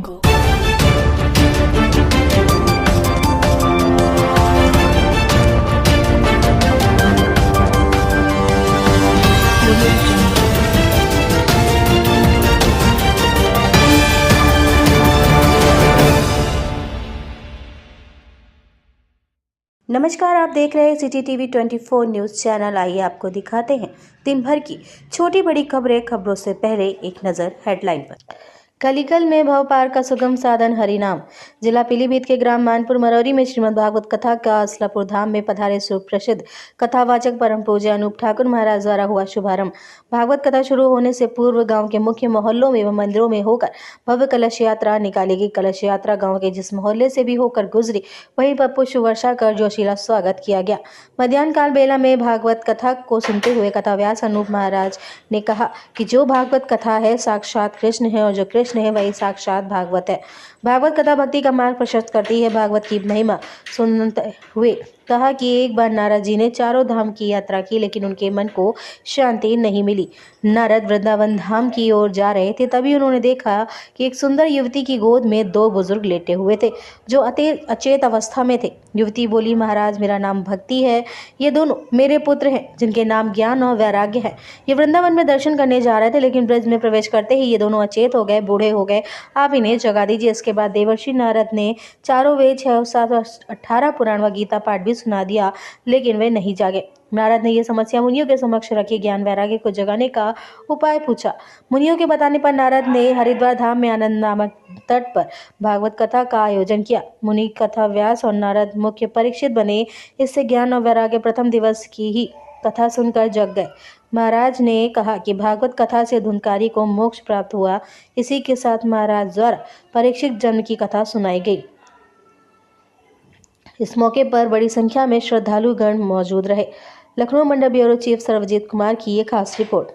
Go. नमस्कार, आप देख रहे हैं सिटी टीवी 24 न्यूज़ चैनल। आइए आपको दिखाते हैं दिन भर की छोटी बड़ी खबरों से पहले एक नज़र हेडलाइन पर। कलिकल में भव पार का सुगम साधन हरिनाम। जिला पीलीभीत के ग्राम मानपुर मरौरी में श्रीमद् भागवत कथा का असलापुर धाम में पधारे सुप्रसिद्ध कथावाचक परम पूज्य अनूप ठाकुर महाराज द्वारा हुआ शुभारंभ। भागवत कथा शुरू होने से पूर्व गांव के मुख्य मोहल्लों में व मंदिरों में होकर भव्य कलश यात्रा निकाली गई। कलश यात्रा गांव के जिस मोहल्ले से भी होकर गुजरी वहीं पर पुष्प वर्षा कर जोशीला स्वागत किया गया। मध्याह्न काल बेला में भागवत कथा को सुनते हुए कथाव्यास अनूप महाराज ने कहा कि जो भागवत कथा है साक्षात कृष्ण है और जो कृष्ण है वही साक्षात भागवत है। भागवत कथा भक्ति का मार्ग प्रशस्त करती है। भागवत की महिमा सुनते हुए कहा कि एक बार नारद जी ने चारों धाम की यात्रा की लेकिन उनके मन को शांति नहीं मिली। नारद वृंदावन धाम की ओर जा रहे थे, तभी उन्होंने देखा कि एक सुंदर युवती की गोद में दो बुजुर्ग लेटे हुए थे जो अचेत अवस्था में थे। युवती बोली, महाराज मेरा नाम भक्ति है, ये दोनों मेरे पुत्र हैं जिनके नाम ज्ञान और वैराग्य है। ये वृंदावन में दर्शन करने जा रहे थे लेकिन ब्रज में प्रवेश करते ही ये दोनों अचेत हो गए, बूढ़े हो गए, आप इन्हें जगा दीजिए। इसके बाद देवर्षि नारद ने चारों वेद 6 और 7 और 18 पुराण व गीता पाठ भी सुना दिया लेकिन वे नहीं जागे। नारद ने यह समस्या मुनियों के समक्ष रखी। ज्ञान वैराग्य को जगाने का उपाय पूछा। मुनियों के बताने पर नारद ने हरिद्वार धाम में आनंद नामक तट पर भागवत कथा का आयोजन किया। मुनि कथा व्यास और नारद मुख्य परीक्षित बने। इससे ज्ञान और वैराग्य प्रथम दिवस की ही कथा सुनकर जग गए। महाराज ने कहा कि भागवत कथा से धुनकारी को मोक्ष प्राप्त हुआ। इसी के साथ महाराज द्वारा परीक्षित जन्म की कथा सुनाई गई। इस मौके पर बड़ी संख्या में श्रद्धालुगण मौजूद रहे। लखनऊ मंडल ब्यूरो चीफ सर्वजीत कुमार की ये खास रिपोर्ट।